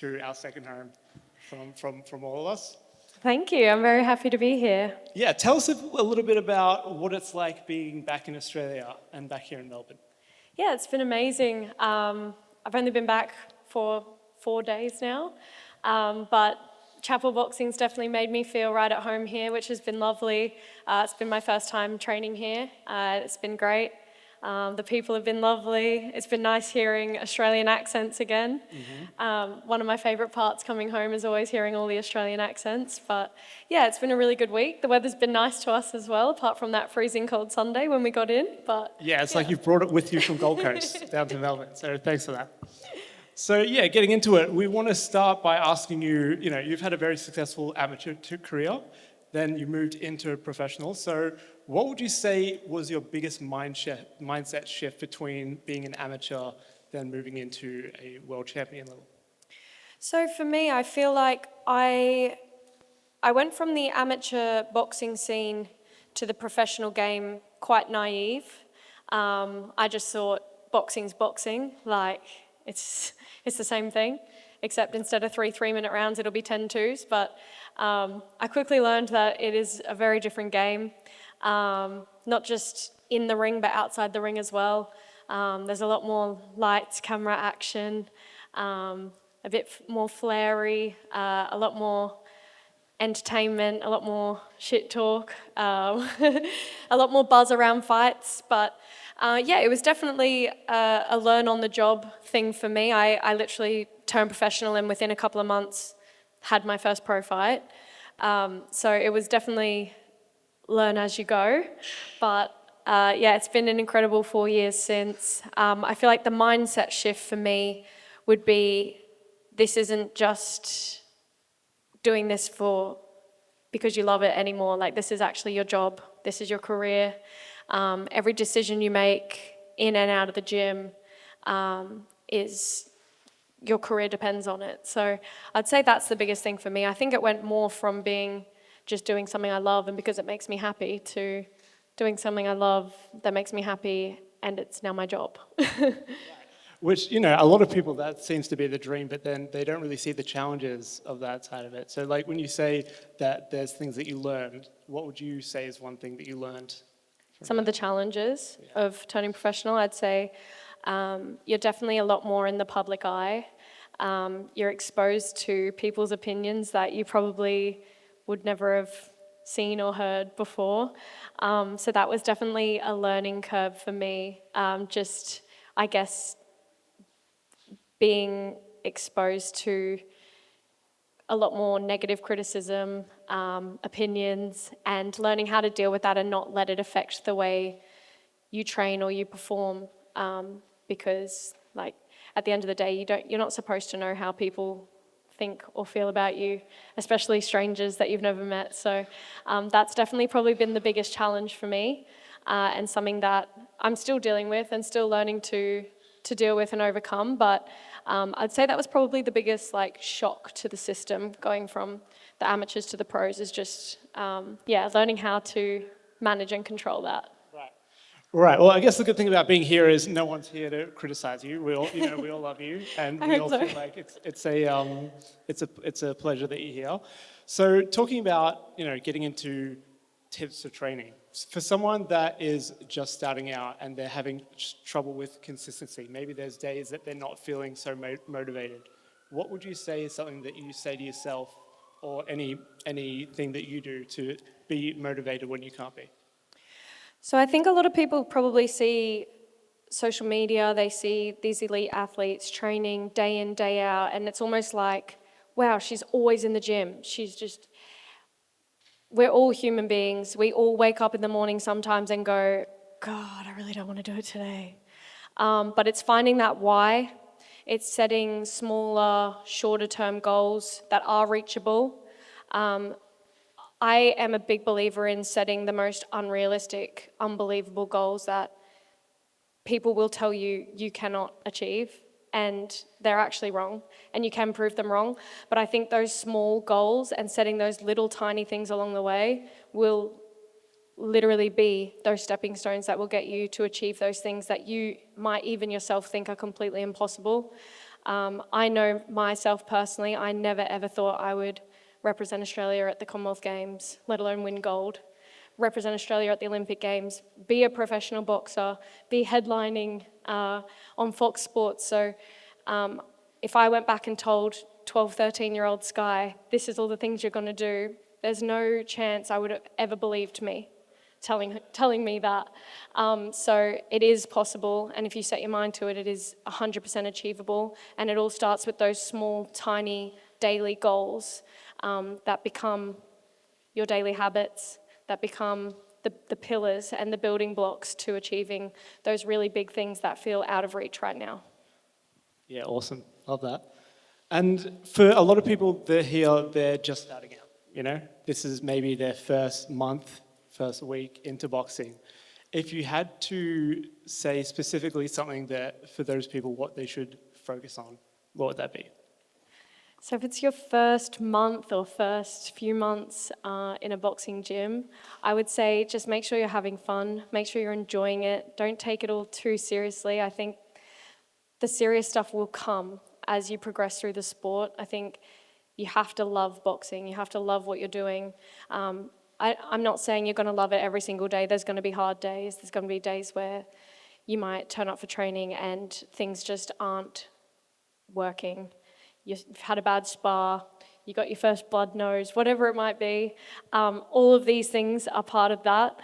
to our second home from all of us. Thank you. I'm very happy to be here. Yeah, tell us a little bit about what it's like being back in Australia and back here in Melbourne. Yeah, it's been amazing. I've only been back for 4 days now, but chapel boxing's definitely made me feel right at home here, which has been lovely. It's been my first time training here. It's been great. The people have been lovely. It's been nice hearing Australian accents again. One of my favourite parts coming home is always hearing all the Australian accents. But yeah, it's been a really good week. The weather's been nice to us as well, apart from that freezing cold Sunday when we got in. But yeah, it's like you've brought it with you from Gold Coast down to Melbourne. So thanks for that. So yeah, getting into it, we want to start by asking you, you've had a very successful amateur career, then you moved into professional. So what would you say was your biggest mindset shift between being an amateur then moving into a world champion level? So for me, I feel like I went from the amateur boxing scene to the professional game quite naive. I just thought boxing's boxing, like it's the same thing, except instead of 3 3-minute rounds, it'll be 10 twos. But I quickly learned that it is a very different game, not just in the ring, but outside the ring as well. There's a lot more lights, camera action, a bit more flary, a lot more entertainment, a lot more shit talk, a lot more buzz around fights. But yeah, it was definitely a learn on the job thing for me. I literally turned professional and within a couple of months had my first pro fight. So it was definitely learn as you go. But yeah, it's been an incredible 4 years since. I feel like the mindset shift for me would be, this isn't just doing this because you love it anymore. Like, this is actually your job. This is your career. Every decision you make in and out of the gym your career depends on it. So I'd say that's the biggest thing for me. I think it went more from being just doing something I love and because it makes me happy to doing something I love that makes me happy and it's now my job. Which, a lot of people, that seems to be the dream, but then they don't really see the challenges of that side of it. So like when you say that there's things that you learned, what would you say is one thing that you learned? Some of the challenges of turning professional, I'd say you're definitely a lot more in the public eye. You're exposed to people's opinions that you probably would never have seen or heard before. So that was definitely a learning curve for me. Just, I guess, being exposed to a lot more negative criticism, opinions, and learning how to deal with that and not let it affect the way you train or you perform. Because, like, at the end of the day, you're not supposed to know how people think or feel about you, especially strangers that you've never met. So that's definitely probably been the biggest challenge for me, and something that I'm still dealing with and still learning to deal with and overcome. But I'd say that was probably the biggest shock to the system, going from the amateurs to the pros, is just learning how to manage and control that. Right. Well, I guess the good thing about being here is no one's here to criticize you. We all love you, and we all feel like it's a pleasure that you're here. So, talking about getting into tips for training for someone that is just starting out and they're having trouble with consistency. Maybe there's days that they're not feeling so motivated. What would you say is something that you say to yourself, or anything that you do to be motivated when you can't be? So I think a lot of people probably see social media, they see these elite athletes training day in, day out, and it's almost like, wow, she's always in the gym. We're all human beings. We all wake up in the morning sometimes and go, God, I really don't want to do it today. But it's finding that why. It's setting smaller, shorter term goals that are reachable. I am a big believer in setting the most unrealistic, unbelievable goals that people will tell you you cannot achieve, and they're actually wrong, and you can prove them wrong. But I think those small goals and setting those little tiny things along the way will literally be those stepping stones that will get you to achieve those things that you might even yourself think are completely impossible. I know myself personally, I never ever thought I would represent Australia at the Commonwealth Games, let alone win gold, represent Australia at the Olympic Games, be a professional boxer, be headlining on Fox Sports. So if I went back and told 12, 13-year-old Skye, this is all the things you're going to do, there's no chance I would have ever believed me telling me that. So it is possible, and if you set your mind to it, it is 100% achievable, and it all starts with those small, tiny, daily goals that become your daily habits, that become the pillars and the building blocks to achieving those really big things that feel out of reach right now. Yeah, awesome. Love that. And for a lot of people, they're just starting out, you know? This is maybe their first month, first week into boxing. If you had to say specifically something that, for those people, what they should focus on, what would that be? So if it's your first month or first few months in a boxing gym, I would say just make sure you're having fun, make sure you're enjoying it. Don't take it all too seriously. I think the serious stuff will come as you progress through the sport. I think you have to love boxing. You have to love what you're doing. I'm not saying you're going to love it every single day. There's going to be hard days. There's going to be days where you might turn up for training and things just aren't working. You've had a bad spar, you got your first blood nose, whatever it might be. All of these things are part of that.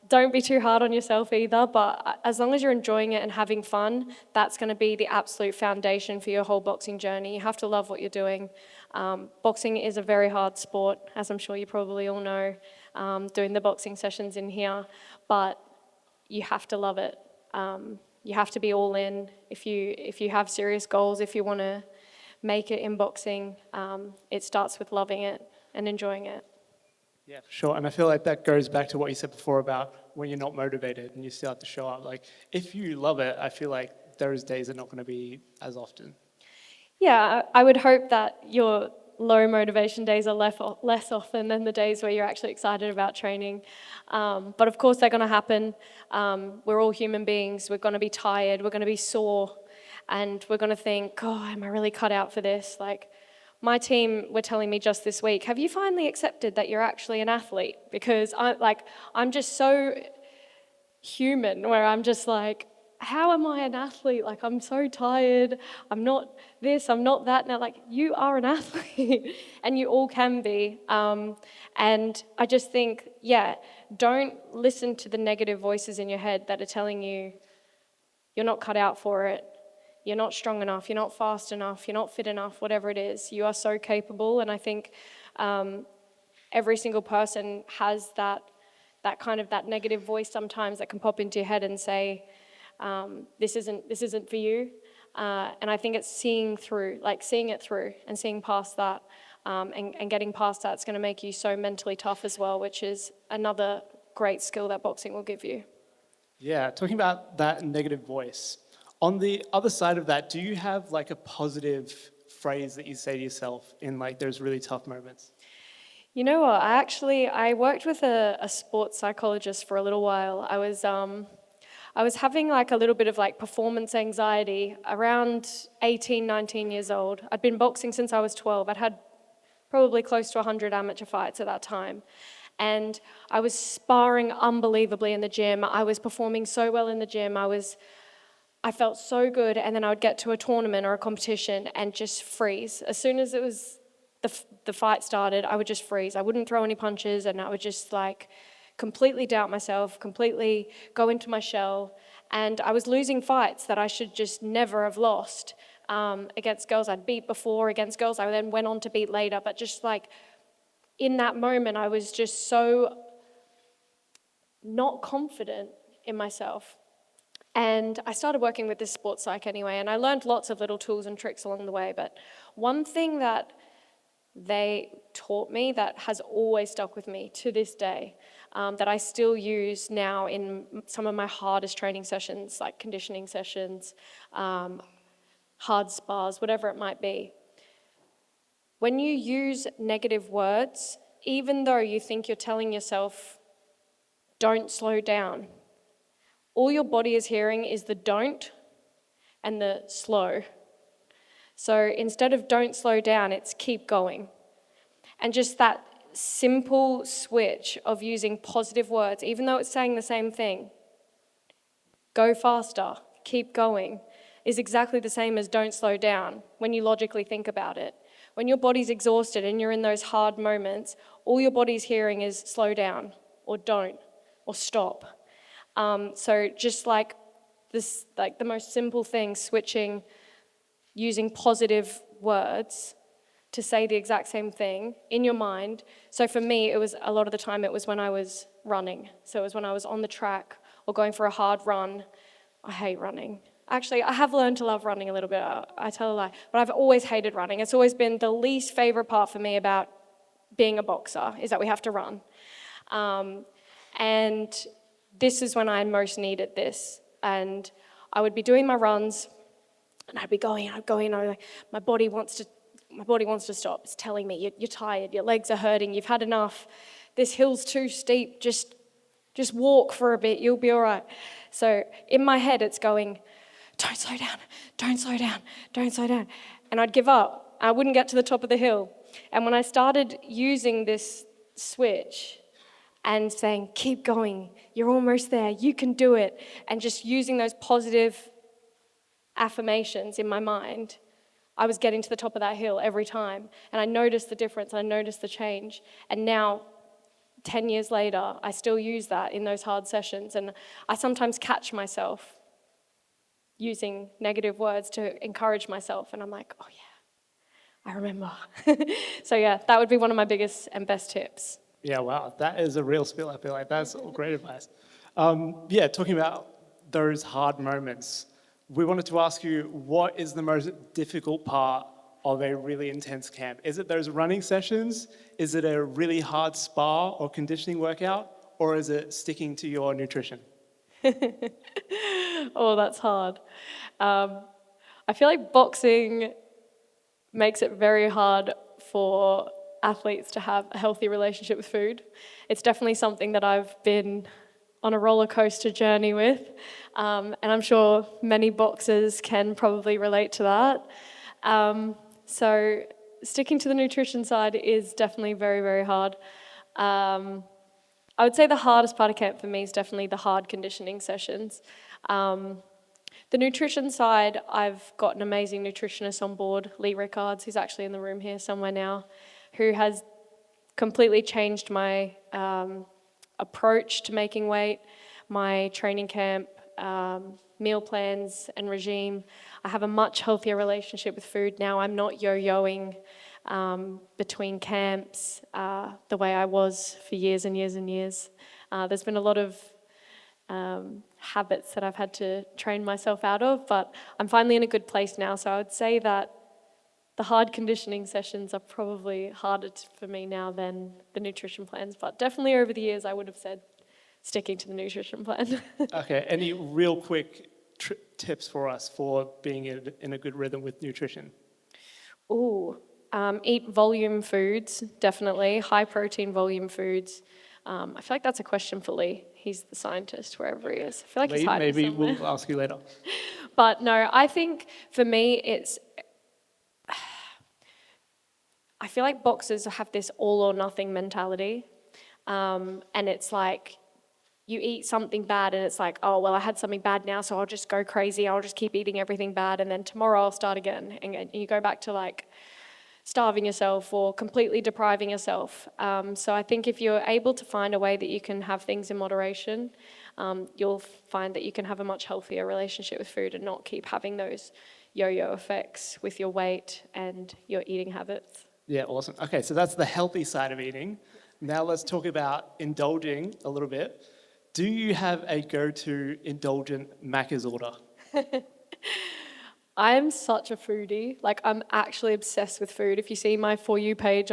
Don't be too hard on yourself either, but as long as you're enjoying it and having fun, that's going to be the absolute foundation for your whole boxing journey. You have to love what you're doing. Boxing is a very hard sport, as I'm sure you probably all know, doing the boxing sessions in here, but you have to love it. You have to be all in. If you have serious goals, if you want to make it in boxing, it starts with loving it and enjoying it. Yeah, for sure. And I feel like that goes back to what you said before about when you're not motivated and you still have to show up. Like, if you love it, I feel like those days are not going to be as often. Yeah, I would hope that your low motivation days are less often than the days where you're actually excited about training. But of course, they're going to happen. We're all human beings. We're going to be tired. We're going to be sore. And we're going to think, oh, am I really cut out for this? Like, my team were telling me just this week, have you finally accepted that you're actually an athlete? Because I'm just so human where I'm just like, how am I an athlete? Like, I'm so tired. I'm not this, I'm not that. Now, like, you are an athlete and you all can be. And I just think, yeah, don't listen to the negative voices in your head that are telling you you're not cut out for it. You're not strong enough, you're not fast enough, you're not fit enough, whatever it is. You are so capable, and I think every single person has that negative voice sometimes that can pop into your head and say, this isn't for you. And I think it's seeing it through and seeing past that, and getting past that's going to make you so mentally tough as well, which is another great skill that boxing will give you. Yeah, talking about that negative voice. On the other side of that, do you have like a positive phrase that you say to yourself in like those really tough moments? You know what? I worked with a sports psychologist for a little while. I was having like a little bit of like performance anxiety around 18, 19 years old. I'd been boxing since I was 12. I'd had probably close to 100 amateur fights at that time. And I was sparring unbelievably in the gym. I was performing so well in the gym. I felt so good, and then I would get to a tournament or a competition and just freeze. As soon as it was the fight started, I would just freeze. I wouldn't throw any punches, and I would just like completely doubt myself, completely go into my shell. And I was losing fights that I should just never have lost, against girls I'd beat before, against girls I then went on to beat later. But just like in that moment, I was just so not confident in myself. And I started working with this sports psych anyway, and I learned lots of little tools and tricks along the way. But one thing that they taught me that has always stuck with me to this day, that I still use now in some of my hardest training sessions, like conditioning sessions, hard spars, whatever it might be. When you use negative words, even though you think you're telling yourself, don't slow down, all your body is hearing is the don't and the slow. So instead of don't slow down, it's keep going. And just that simple switch of using positive words, even though it's saying the same thing, go faster, keep going, is exactly the same as don't slow down when you logically think about it. When your body's exhausted and you're in those hard moments, all your body's hearing is slow down, or don't, or stop. So just like this, like the most simple thing, switching, using positive words to say the exact same thing in your mind. So for me, it was a lot of the time, it was when I was running. So it was when I was on the track or going for a hard run. I hate running. Actually, I have learned to love running a little bit. I tell a lie. But I've always hated running. It's always been the least favorite part for me about being a boxer, is that we have to run. And this is when I most needed this. And I would be doing my runs, and I'd go in, like, my body wants to stop. It's telling me, you're tired, your legs are hurting, you've had enough. This hill's too steep, just walk for a bit, you'll be all right. So in my head, it's going, don't slow down, don't slow down, don't slow down. And I'd give up. I wouldn't get to the top of the hill. And when I started using this switch and saying, keep going, you're almost there, you can do it, and just using those positive affirmations in my mind, I was getting to the top of that hill every time. And I noticed the difference, I noticed the change. And now, 10 years later, I still use that in those hard sessions. And I sometimes catch myself using negative words to encourage myself. And I'm like, oh yeah, I remember. So yeah, that would be one of my biggest and best tips. Yeah, wow, that is a real skill, I feel like. That's great advice. Yeah, talking about those hard moments, we wanted to ask you, what is the most difficult part of a really intense camp? Is it those running sessions? Is it a really hard spa or conditioning workout? Or is it sticking to your nutrition? Oh, that's hard. I feel like boxing makes it very hard for athletes to have a healthy relationship with food. It's definitely something that I've been on a roller coaster journey with, and I'm sure many boxers can probably relate to that. So sticking to the nutrition side is definitely very, very hard. I would say the hardest part of camp for me is definitely the hard conditioning sessions. The nutrition side, I've got an amazing nutritionist on board, Lee Rickards, who's actually in the room here somewhere now, who has completely changed my approach to making weight, my training camp, meal plans and regime. I have a much healthier relationship with food now. I'm not yo-yoing between camps the way I was for years and years and years. There's been a lot of habits that I've had to train myself out of, but I'm finally in a good place now. So I would say that the hard conditioning sessions are probably harder for me now than the nutrition plans, but definitely over the years I would have said sticking to the nutrition plan. Okay, any real quick tips for us for being in a good rhythm with nutrition? Ooh, eat volume foods, definitely, high protein volume foods. I feel like that's a question for Lee. He's the scientist, wherever he is. I feel like he's hiding Maybe somewhere. we'll ask you later. But no, I think for me I feel like boxers have this all or nothing mentality. And it's like, you eat something bad and it's like, oh, well, I had something bad now, so I'll just go crazy. I'll just keep eating everything bad. And then tomorrow I'll start again. And you go back to like starving yourself or completely depriving yourself. So I think if you're able to find a way that you can have things in moderation, you'll find that you can have a much healthier relationship with food and not keep having those yo-yo effects with your weight and your eating habits. Yeah, awesome. Okay, so that's the healthy side of eating. Now let's talk about indulging a little bit. Do you have a go-to indulgent Macca's order? I am such a foodie. Like, I'm actually obsessed with food. If you see my For You page